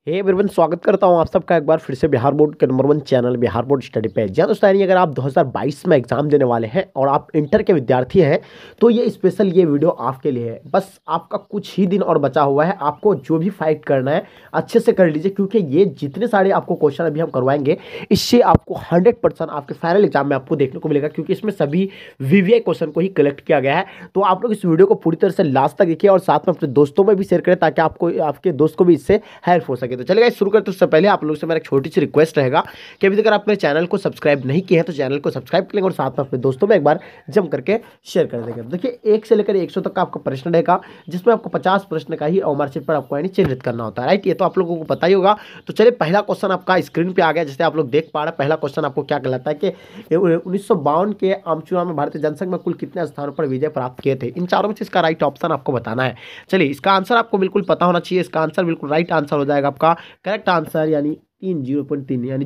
Hey everyone, स्वागत करता हूं आप सबका एक बार फिर से बिहार बोर्ड के number 1 channel Bihar board study पे। जी दोस्तों, यानी अगर आप 2022 में एग्जाम देने वाले हैं और आप इंटर के विद्यार्थी हैं तो ये स्पेशल ये वीडियो आपके लिए है। बस आपका कुछ ही दिन और बचा हुआ है, आपको जो भी फाइट करना है अच्छे से कर लीजिए, क्योंकि ये जितने सारे आपको क्वेश्चन अभी हम करवाएंगे इससे आपको 100% आपके फाइनल एग्जाम में आपको देखने को मिलेगा, क्योंकि इसमें सभी वीवीआई क्वेश्चन को ही कलेक्ट किया गया है। तो आप लोग इस वीडियो को पूरी तरह से लास्ट तक देखिए और साथ में अपने दोस्तों में भी शेयर करें ताकि आपको आपके दोस्त को भी इससे हेल्प हो सके। तो चलिए गाइस शुरू करते हैं। उससे पहले आप लोगों से मेरा एक छोटी सी रिक्वेस्ट रहेगा कि अभी तक अगर आप मेरे चैनल को सब्सक्राइब नहीं किए हैं तो चैनल को सब्सक्राइब कर लेंगे और साथ में अपने दोस्तों में एक बार जम करके शेयर कर देंगे। देखिए 1 से लेकर 100 तक का आपका प्रश्न रहेगा, जिसमें आपको 50 प्रश्न का ही मार्कशीट पर आपको यानी चिन्हित करना होता है, राइट। ये तो आप लोगों को पता ही होगा। तो चलिए पहला क्वेश्चन आपका स्क्रीन पे आ गया, जैसे आप लोग देख पा रहे हैं। पहला क्वेश्चन आपको क्या कहलाता है कि 1952 के आम चुनाव में भारतीय जनसंघ में कुल कितने स्थानों पर विजय प्राप्त किए थे। इन चारों में से इसका राइट ऑप्शन आपको बताना है। चलिए इसका आंसर आपको बिल्कुल पता होना चाहिए। इसका आंसर बिल्कुल राइट आंसर हो जाएगा आपका। करेक्ट आंसर यानी 3 यानी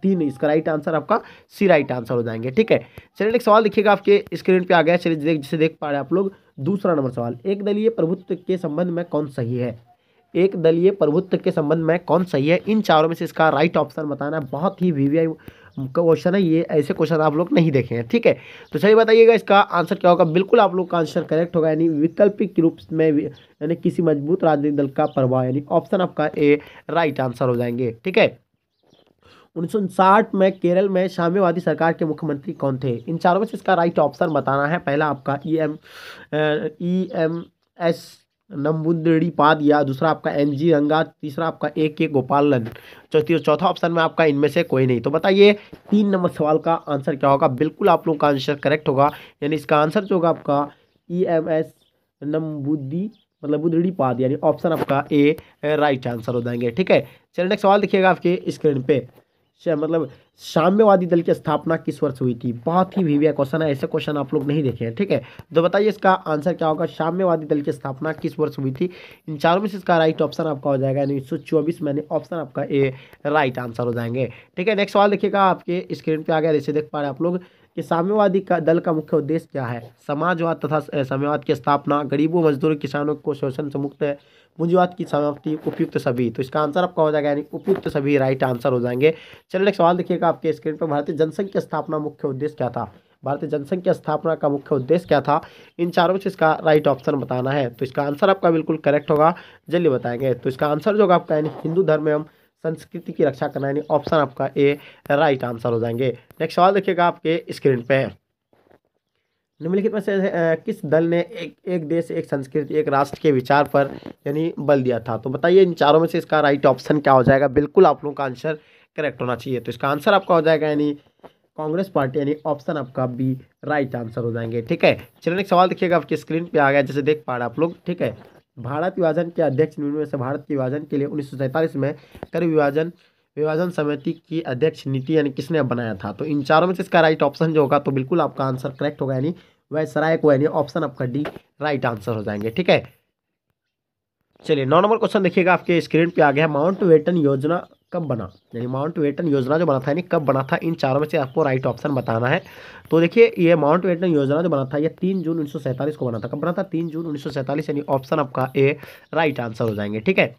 3 इसका राइट आंसर आपका सी राइट आंसर हो जाएंगे, ठीक है। चलिए एक सवाल देखिएगा, आपके स्क्रीन पे आ गया। चलिए जिसे देख पा रहे हैं आप लोग, दूसरा नंबर सवाल, एक दलीय प्रभुत्व के संबंध में कौन सही है। एक दलीय प्रभुत्व के संबंध में कौन सही है, इन चारों में से इसका राइट ऑप्शन बताना है। बहुत ही वीवीआई क्वेश्चन है ये, ऐसे क्वेश्चन आप लोग नहीं देखे हैं, ठीक है। तो चलिए बताइएगा इसका आंसर क्या होगा। बिल्कुल आप लोग का आंसर करेक्ट होगा, यानी वैकल्पिक रूप में यानी किसी मजबूत राजनीतिक दल का प्रभाव, यानी ऑप्शन आपका ए राइट आंसर हो जाएंगे, ठीक है। 1959 में केरल में साम्यवादी सरकार के मुख्यमंत्री कौन थे। इन चारों में से इसका राइट ऑप्शन बताना है। पहला आपका EMS नंबूदिरीपाद, दूसरा आपका NG रंगा, तीसरा आपका AK गोपालन, चौथा ऑप्शन में आपका इनमें से कोई नहीं। तो बताइए 3 नंबर सवाल का आंसर क्या होगा। बिल्कुल आप लोगों का आंसर करेक्ट होगा, यानी इसका आंसर जो होगा आपका EMS नंबूदी मतलब बुद्धिपाद, यानी ऑप्शन आपका ए राइट आंसर हो जाएंगे, ठीक है। चलिए नेक्स्ट सवाल देखिएगा आपके स्क्रीन पे। मतलब साम्यवादी दल की स्थापना किस वर्ष हुई थी। बहुत ही वीवीआई क्वेश्चन है, ऐसे क्वेश्चन आप लोग नहीं देखे हैं, ठीक है। तो बताइए इसका आंसर क्या होगा। साम्यवादी दल की स्थापना किस वर्ष हुई थी। इन चारों में से इसका राइट ऑप्शन आपका हो जाएगा 1924 में, ऑप्शन आपका ए राइट आंसर हो जाएंगे, ठीक है। नेक्स्ट सवाल देखिएगा, आपके स्क्रीन पे आ गया। जैसे देख पा रहे हैं आप लोग कि साम्यवादी का दल का मुख्य उद्देश्य क्या है। समाजवाद तथा साम्यवाद की स्थापना, गरीबों मजदूरों किसानों को शोषण से मुक्त है, पूंजीवाद की समाप्ति, उपयुक्त सभी। तो इसका आंसर आपका हो जाएगा यानी उपयुक्त सभी राइट आंसर हो जाएंगे। चलिए नेक्स्ट सवाल देखिएगा आपके स्क्रीन पर। भारतीय जनसंघ की स्थापना मुख्य उद्देश्य क्या था। भारतीय जनसंघ की स्थापना का मुख्य उद्देश्य क्या था। इन चारों में से इसका राइट ऑप्शन बताना है। तो इसका आंसर आपका बिल्कुल करेक्ट होगा, जल्दी बताएंगे। तो इसका आंसर जो होगा आपका यानी हिंदू धर्म एवं संस्कृति की रक्षा करना, यानी ऑप्शन आपका ए राइट आंसर हो जाएंगे। नेक्स्ट सवाल देखिएगा आपके स्क्रीन पे। निम्नलिखित में से किस दल ने एक देश एक संस्कृति एक राष्ट्र के विचार पर यानी बल दिया था। तो बताइए इन चारों में से इसका राइट ऑप्शन क्या हो जाएगा। बिल्कुल आप लोगों का आंसर करेक्ट होना चाहिए। तो इसका आंसर आपका हो जाएगा यानी कांग्रेस पार्टी, यानी ऑप्शन आपका बी राइट आंसर हो जाएंगे, ठीक है। चलिए एक सवाल देखिएगा, आपकी स्क्रीन पे आ गया, जैसे देख पा रहे हैं आप लोग, ठीक है। भारत विभाजन के अध्यक्ष निम्न में से भारत के विभाजन के लिए 1947 में कर विभाजन विभाजन समिति की अध्यक्ष नीति यानी किसने बनाया था। तो इन चारों में से इसका राइट ऑप्शन जो होगा, तो बिल्कुल आपका आंसर करेक्ट होगा, यानी वायसराय को, यानी ऑप्शन आपका डी राइट आंसर हो जाएंगे, ठीक है। चलिए 9 नंबर क्वेश्चन देखिएगा, आपके स्क्रीन पे आ गया। माउंट बेटन योजना कब बना, यानी माउंट बेटन योजना जो बना था यानी कब बना था। इन चारों में से आपको राइट ऑप्शन बताना है। तो देखिए ये माउंट बेटन योजना जो बना था ये 3 जून 1947 को बना था। कब बना था, 3 जून 1947, यानी ऑप्शन आपका ए राइट आंसर हो जाएंगे, ठीक है।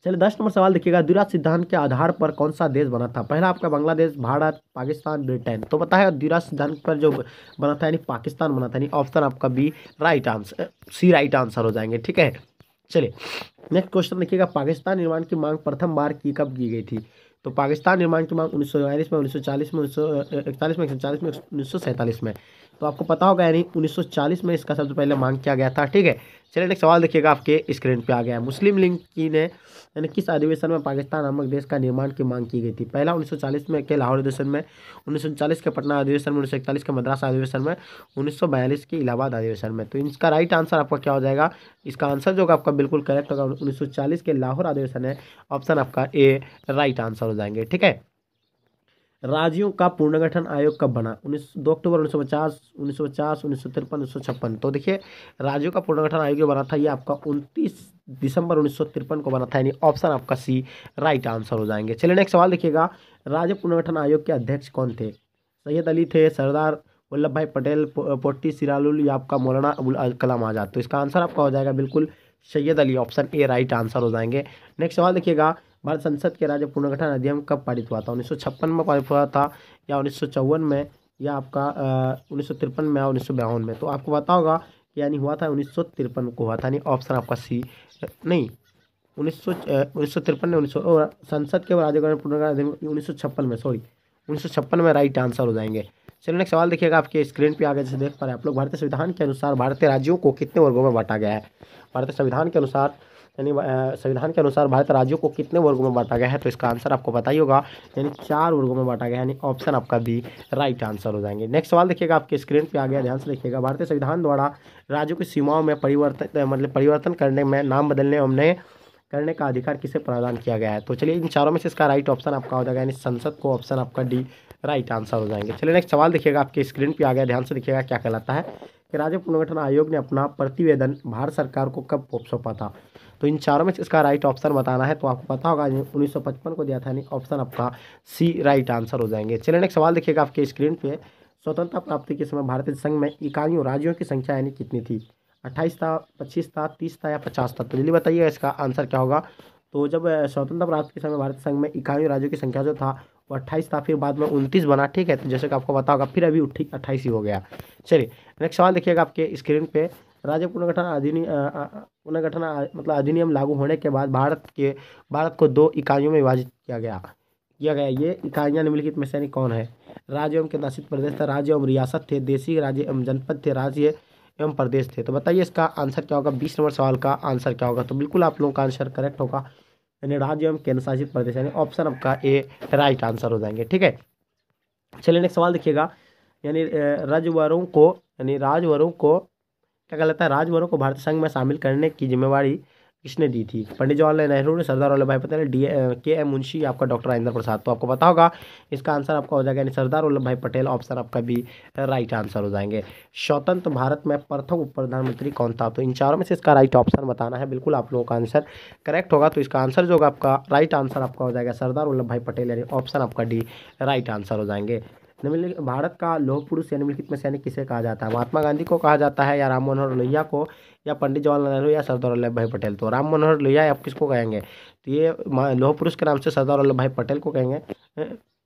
चलिए 10 नंबर सवाल देखिएगा। द्विराष्ट्र सिद्धांत के आधार पर कौन सा देश बना था। पहला आपका बांग्लादेश, भारत, पाकिस्तान, ब्रिटेन। तो बताया द्विराष्ट्र सिद्धांत पर जो बना था यानी पाकिस्तान बना था, यानी ऑप्शन आपका B right answer C right answer हो जाएंगे, ठीक है। चलिए नेक्स्ट क्वेश्चन देखिएगा। पाकिस्तान निर्माण की मांग प्रथम बार कब की गई थी। तो पाकिस्तान निर्माण की मांग 1942 में, 1940 में, 1941 में, 1940 में, 1947 में। तो आपको पता होगा यानी 1940 में इसका सबसे पहले मांग किया गया था, ठीक है। चलिए नेक्स्ट सवाल देखिएगा, आपके स्क्रीन पे आ गया है। मुस्लिम लीग की ने यानी किस अधिवेशन में पाकिस्तान नामक देश का निर्माण की मांग की गई थी। पहला 1940 में के लाहौर अधिवेशन में, 1939 के पटना अधिवेशन में, 1941 के मद्रास अधिवेशन में, 1942 के इलाहाबाद अधिवेशन में। तो इसका राइट आंसर आपका क्या हो जाएगा। इसका आंसर जो आपका बिल्कुल करेक्ट होगा 1940 के लाहौर अधिवेशन है, ऑप्शन आपका ए राइट आंसर हो जाएंगे, ठीक है। राज्यों का पुनर्गठन आयोग कब बना। 2 अक्टूबर 1950, 1950, 1953, 1956। तो देखिए राज्यों का पुनर्गठन आयोग जो बना था ये आपका 29 दिसंबर 1953 को बना था, यानी ऑप्शन आपका सी राइट आंसर हो जाएंगे। चलिए नेक्स्ट सवाल देखिएगा। राज्य पुनर्गठन आयोग के अध्यक्ष कौन थे। सैयद अली थे, सरदार वल्लभ भाई पटेल, पोट्टी सिरालुल या आपका मौलाना अबुल कलाम आजाद। तो इसका आंसर आपका हो जाएगा बिल्कुल Syed Ali, option A right answer हो जाएंगे। नेक्स्ट सवाल देखिएगा, भारत संसद के राज्य पुनर्गठन अधिनियम कब पारित हुआ था? 1956 में पारित हुआ था, या 1954 में, या आपका 1953 में, या 1952 में? तो आपको पता होगा कि यानी हुआ था 1953 को हुआ था, यानी ऑप्शन आपका सी, नहीं 1953 में, 1900 संसद के राज्य पुनर्गठन अधिनियम 1956 में, सॉरी 1956 में राइट आंसर हो जाएंगे। चलिए नेक्स्ट सवाल देखिएगा, आपके स्क्रीन पे आगे जैसे देख पा रहे हैं आप लोग, भारतीय संविधान के अनुसार भारतीय राज्यों को कितने वर्गों में बांटा गया है? भारतीय संविधान के अनुसार, यानी संविधान के अनुसार भारतीय राज्यों को कितने वर्गों में बांटा गया है? तो इसका आंसर आपको पता ही होगा, यानी 4 वर्गों में बांटा गया है, यानी ऑप्शन आपका बी राइट आंसर हो जाएंगे। नेक्स्ट सवाल देखिएगा, आपके स्क्रीन पे आ गया, ध्यान से देखिएगा, भारतीय संविधान द्वारा राज्यों की सीमाओं में परिवर्तन करने में, नाम बदलने एवं नए करने का अधिकार किसे प्रदान किया गया है? तो चलिए इन चारों में से इसका राइट ऑप्शन आपका हो जाएगा, यानी संसद को, ऑप्शन आपका डी राइट आंसर हो जाएंगे। चलिए नेक्स्ट सवाल देखिएगा, आपके स्क्रीन पे आ गया, ध्यान से देखिएगा क्या कहलाता है कि राज्य पुनर्गठन आयोग ने अपना प्रतिवेदन भारत सरकार को कब सौंपा था? तो इन चारों में से इसका राइट ऑप्शन बताना है, तो आपको पता होगा 1955 को दिया था, यानी ऑप्शन आपका सी राइट आंसर हो जाएंगे। चलिए नेक्स्ट सवाल देखिएगा, आपके स्क्रीन पे, स्वतंत्रता प्राप्ति के समय भारतीय संघ में इकाइयों राज्यों की संख्या यानी कितनी थी? 28 था, 25 था, 30 था, या 50 था? तो जल्दी बताइए इसका आंसर क्या होगा। तो जब स्वतंत्रता प्राप्ति के समय भारत संघ में इकाइयों राज्यों की संख्या जो था वो 28 था, फिर बाद में 29 बना, ठीक है, तो जैसे कि आपको पता होगा, फिर अभी 28 ही हो गया। चलिए नेक्स्ट सवाल देखिएगा, आपके स्क्रीन पे, राज्य मतलब अधिनियम लागू होने के बाद भारत को 2 इकाइयों में विभाजित किया गया। ये इकाइयाँ निम्नलिखित में से यानी कौन है? राज्य एवं केंद्रशासित प्रदेश था, राज्य एवं रियासत थे, देशी राज्य एवं जनपद थे, राज्य एवं प्रदेश थे। तो बताइए इसका आंसर क्या होगा, 20 नंबर सवाल का आंसर क्या होगा? तो बिल्कुल आप लोगों का आंसर करेक्ट होगा, यानी राज्य एवं केंद्रशासित प्रदेश, यानी ऑप्शन आपका ए राइट आंसर हो जाएंगे, ठीक है। चलिए नेक्स्ट सवाल देखिएगा, यानी राजवरों को क्या कहलाता है? राजवरों को भारतीय संघ में शामिल करने की जिम्मेवारी किसने दी थी? पंडित जवाहरलाल नेहरू ने, सरदार वल्लभ भाई पटेल, के एम मुंशी, आपका डॉक्टर राजेंद्र प्रसाद? तो आपको पता होगा इसका आंसर आपका हो जाएगा, यानी सरदार वल्लभ भाई पटेल, ऑप्शन आपका भी राइट आंसर हो जाएंगे। स्वतंत्र भारत में प्रथम उप प्रधानमंत्री कौन था? तो इन चारों में से इसका राइट ऑप्शन बताना है, बिल्कुल आप लोगों का आंसर करेक्ट होगा, तो इसका आंसर जो होगा आपका राइट आंसर आपका हो जाएगा सरदार वल्लभ भाई पटेल, यानी ऑप्शन आपका डी राइट आंसर हो जाएंगे। भारत का लौह पुरुष यानी निम्नलिखित में से यानी किसे कहा जाता है? महात्मा गांधी को कहा जाता है, या राम मनोहर लोहिया को, या पंडित जवाहरलाल नेहरू, या सरदार वल्लभ भाई पटेल? तो राम मनोहर लोहिया आप किसको कहेंगे? तो ये लौह पुरुष के नाम से सरदार वल्लभ भाई पटेल को कहेंगे।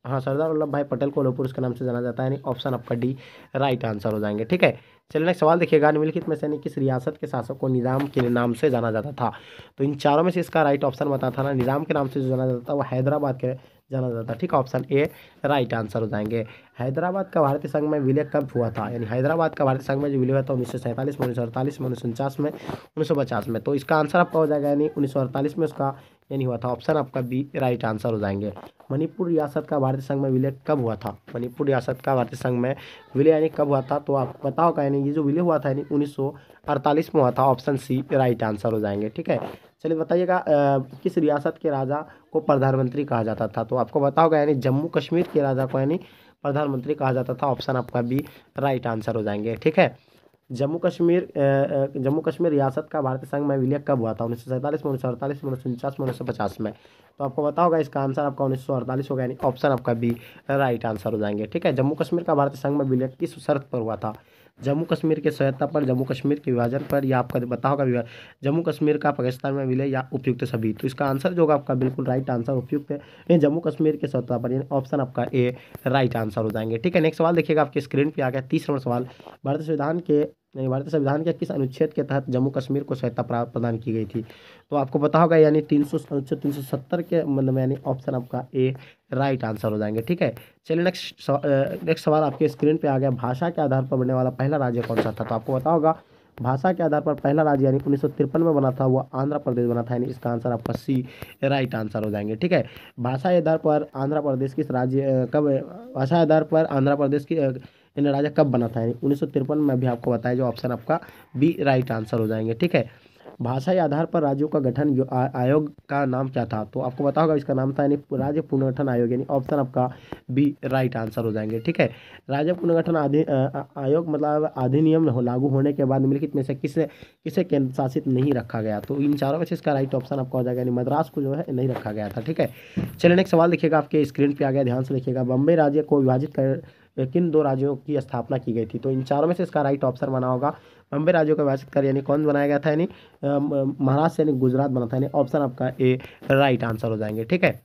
हाँ, सरदार वल्लभ भाई पटेल को लौह पुरुष के नाम से जाना जाता है, यानी ऑप्शन आपका डी राइट आंसर हो जाएंगे, ठीक है। चलिए नेक्स्ट सवाल देखिएगा, निम्नलिखित में से यानी किस रियासत के शासक को निज़ाम के नाम से जाना जाता था? तो इन चारों में से इसका राइट ऑप्शन बताना था ना, निज़ाम के नाम से जो जाना जाता था वो हैदराबाद के जाना जाता, ठीक है, ऑप्शन ए राइट आंसर हो जाएंगे। हैदराबाद का भारतीय संघ में विलय कब हुआ था? यानी हैदराबाद का भारतीय संघ में जो विलय हुआ था 1947 में, 1948 में, 1949 में, 1950 में? तो इसका आंसर आपका हो जाएगा, यानी 1948 में उसका यानी हुआ था, ऑप्शन आपका बी राइट आंसर हो जाएंगे। मणिपुर रियासत का भारतीय संघ में विलय कब हुआ था? मणिपुर रियासत का भारतीय संघ में विलय यानी कब हुआ था? तो आपको पता होगा, यानी ये जो विलय हुआ था यानी 1948 में हुआ था, ऑप्शन सी राइट आंसर हो जाएंगे, ठीक है। चलिए बताइएगा, किस रियासत के राजा को प्रधानमंत्री कहा जाता था? तो आपको पता होगा, यानी जम्मू कश्मीर के राजा को यानी प्रधानमंत्री कहा जाता था, ऑप्शन आपका बी राइट आंसर हो जाएंगे, ठीक है। जम्मू कश्मीर रियासत का भारतीय संघ में विलय कब हुआ था? 1947 में, 1948 में, 1949 में, 1950 में? तो आपको पता होगा इसका आंसर आपका 1948 होगा, यानी ऑप्शन आपका बी राइट आंसर हो जाएंगे, ठीक है। जम्मू कश्मीर का भारतीय संघ में विलय किस शर्त पर हुआ था? जम्मू कश्मीर की स्वायत्तता पर, जम्मू कश्मीर के विभाजन पर, या आपका पता होगा जम्मू कश्मीर का पाकिस्तान में विलय, या उपयुक्त सभी? तो इसका आंसर जो होगा आपका बिल्कुल राइट आंसर उपयुक्त है, ये जम्मू कश्मीर के स्वायत्तता पर, यानी ऑप्शन आपका ए राइट आंसर हो जाएंगे, ठीक है। नेक्स्ट सवाल देखिएगा, आपके स्क्रीन पे आ गया 30 नंबर सवाल, भारतीय संविधान के किस अनुच्छेद के तहत जम्मू कश्मीर को स्वायत्तता प्रदान की गई थी? तो आपको पता होगा, यानी 370 के मतलब यानी ऑप्शन आपका ए राइट आंसर हो जाएंगे, ठीक है। चलिए नेक्स्ट सवाल आपके स्क्रीन पे आ गया, भाषा के आधार पर बनने वाला पहला राज्य कौन सा था? तो आपको पता होगा भाषा के आधार पर पहला राज्य यानी 1953 में बना था, वो आंध्र प्रदेश बना था, यानी इसका आंसर आपका सी राइट आंसर हो जाएंगे, ठीक है। भाषा के आधार पर आंध्र प्रदेश किस राज्य भाषा के आधार पर आंध्र प्रदेश की राज्य कब बना था? यानी 1953 में भी आपको बताया, जो ऑप्शन आपका बी राइट आंसर हो जाएंगे, ठीक है। भाषा के आधार पर राज्यों का गठन आयोग का नाम क्या था? तो आपको पता होगा इसका नाम था यानी राज्य पुनर्गठन आयोग, यानी ऑप्शन आपका बी राइट आंसर हो जाएंगे, ठीक है। राज्य पुनर्गठन आयोग मतलब अधिनियम लागू होने के बाद निम्नलिखित में से किसे केंद्र शासित नहीं रखा गया? तो इन चारों में से इसका राइट ऑप्शन आपका हो जाएगा, यानी मद्रास को जो है नहीं रखा गया था, ठीक है। चलिए नेक्स्ट सवाल देखिएगा, आपके स्क्रीन पे आ गया, ध्यान से देखिएगा, बम्बई राज्य को विभाजित कर किन 2 राज्यों की स्थापना की गई थी? तो इन चारों में से इसका राइट ऑप्शन बना होगा बॉम्बे राज्यों का विभाजित कर यानी कौन बनाया गया था, यानी महाराष्ट्र यानी गुजरात बना था, यानी ऑप्शन आपका ए राइट आंसर हो जाएंगे। ठीक है,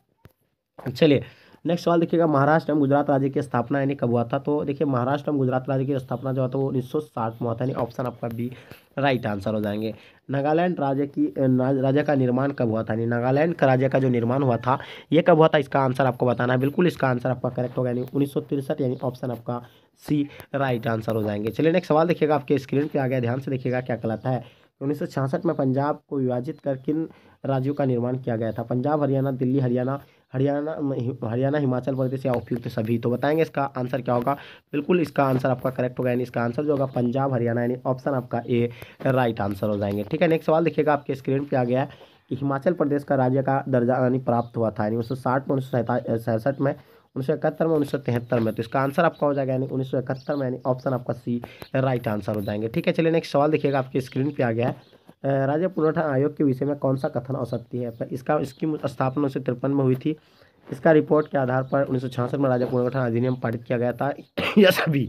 चलिए नेक्स्ट सवाल देखिएगा, महाराष्ट्र एवं गुजरात राज्य की स्थापना यानी कब हुआ था। तो देखिए महाराष्ट्र एवं गुजरात राज्य की स्थापना जो हुआ था वो 1960 में हुआ था, यानी ऑप्शन आपका बी राइट आंसर हो जाएंगे। नागालैंड राज्य का निर्माण कब हुआ था, यानी नागालैंड का राज्य का जो निर्माण हुआ था ये कब हुआ था, इसका आंसर आपको बताना है। बिल्कुल इसका आंसर आपका करेक्ट होगा, यानी 1963, यानी ऑप्शन आपका सी राइट आंसर हो जाएंगे। चलिए नेक्स्ट सवाल देखिएगा, आपके स्क्रीन पे आ गया, ध्यान से देखिएगा क्या कहलाता है। 1966 में पंजाब को विभाजित कर किन राज्यों का निर्माण किया गया था। पंजाब, हरियाणा, दिल्ली, हरियाणा, हिमाचल प्रदेश या उपयुक्त सभी। तो बताएंगे इसका आंसर क्या होगा। बिल्कुल इसका आंसर आपका करेक्ट होगा, यानी इसका आंसर जो होगा पंजाब हरियाणा, यानी ऑप्शन आपका ए राइट आंसर हो जाएंगे। ठीक है, नेक्स्ट सवाल देखिएगा, आपके स्क्रीन पे आ गया है कि हिमाचल प्रदेश का राज्य का दर्जा यानी प्राप्त हुआ था, यानी 1960 में, 1967 में, 1971 में, 1973 में। तो इसका आंसर आपका हो जाएगा यानी 1971 में, यानी ऑप्शन आपका सी राइट आंसर हो जाएंगे। ठीक है, चलिए नेक्स्ट सवाल देखिएगा, आपके स्क्रीन पे आ गया है राज्य पुनर्गठन आयोग के विषय में कौन सा कथन असत्य है। इसकी स्थापना 1953 में हुई थी। इसका रिपोर्ट के आधार पर 1966 में राज्य पुनर्गठन अधिनियम पारित किया गया था या सभी।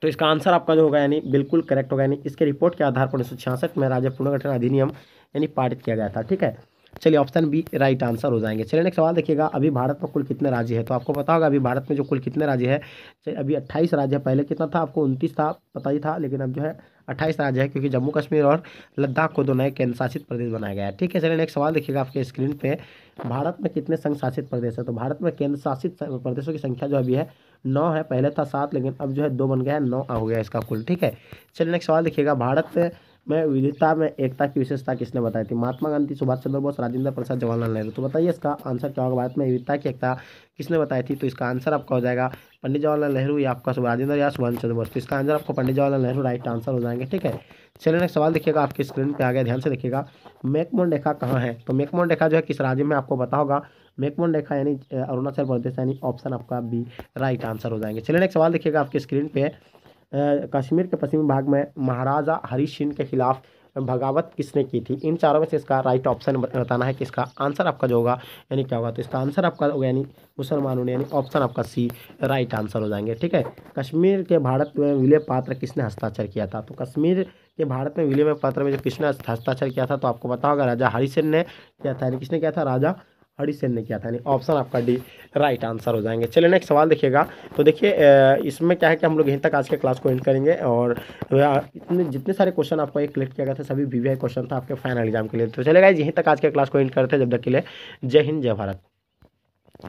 तो इसका आंसर आपका जो होगा यानी बिल्कुल करेक्ट होगा, यानी इसके रिपोर्ट के आधार पर 1966 में राज्य पुनर्गठन अधिनियम यानी पारित किया गया था। ठीक है, चलिए ऑप्शन बी राइट आंसर हो जाएंगे। चलिए नेक्स्ट सवाल देखिएगा, अभी भारत में कुल कितने राज्य हैं। तो आपको पता होगा अभी भारत में जो कुल कितने राज्य है, अभी 28 राज्य है। पहले कितना था आपको 29 था, पता ही था, लेकिन अब जो है 28 राज्य है, क्योंकि जम्मू कश्मीर और लद्दाख को दो नए केंद्र शासित प्रदेश बनाया गया है। ठीक है, चलिए नेक्स्ट सवाल देखिएगा, आपके स्क्रीन पे भारत में कितने संघ शासित प्रदेश है। तो भारत में केंद्र शासित प्रदेशों की संख्या जो अभी है 9 है, पहले था 7, लेकिन अब जो है 2 बन गया है, 9 हो गया इसका कुल। ठीक है, चलिए नेक्स्ट सवाल देखिएगा, भारत में विविधता में एकता की विशेषता किसने बताई थी। महात्मा गांधी, सुभाष चंद्र बोस, राजेंद्र प्रसाद, जवाहरलाल नेहरू। तो बताइए इसका आंसर क्या होगा, भारत में विविधता की एकता किसने बताई थी। तो इसका आंसर आपका हो जाएगा पंडित जवाहरलाल नेहरू या आपका राजेंद्र या सुभाष चंद्र बोस। तो इसका आंसर आपको पंडित जवाहरलाल नेहरू राइट आंसर हो जाएंगे। ठीक है, चलिए नेक्स्ट सवाल देखिएगा, आपकी स्क्रीन पे आ गया, ध्यान से देखिएगा, मैकमोहन रेखा कहाँ है। तो मैकमोहन रेखा जो है किस राज्य में, आपको पता होगा। मैकमोहन रेखा यानी अरुणाचल प्रदेश, यानी ऑप्शन आपका बी राइट आंसर हो जाएंगे। चलिए नेक्स्ट सवाल देखिएगा, आपकी स्क्रीन पे कश्मीर के पश्चिमी भाग में महाराजा हरी सिंह के खिलाफ बगावत किसने की थी। इन चारों में से इसका राइट ऑप्शन बताना है कि इसका आंसर आपका जो होगा यानी क्या होगा। तो इसका आंसर आपका होगा यानी मुसलमानों ने, यानी ऑप्शन आपका सी राइट आंसर हो जाएंगे। ठीक है, कश्मीर के भारत में विलय पत्र किसने हस्ताक्षर किया था। तो कश्मीर के भारत में विलय पत्र में जो किसने हस्ताक्षर किया था, तो आपको पता होगा राजा हरि सिंह ने किया था, यानी किसने किया था, राजा हरि सिंह ने किया था, यानी ऑप्शन आपका डी राइट आंसर हो जाएंगे। चलिए नेक्स्ट सवाल देखिएगा, तो देखिए इसमें क्या है कि हम लोग यहीं तक आज के क्लास को एंड करेंगे, और इतने जितने सारे क्वेश्चन आपको एक कलेक्ट किया गया था सभी वीवीआई क्वेश्चन था आपके फाइनल एग्जाम के लिए। तो चलेगा यहीं तक आज के क्लास को एंड करते हैं, जब तक के लिए जय हिंद जय भारत।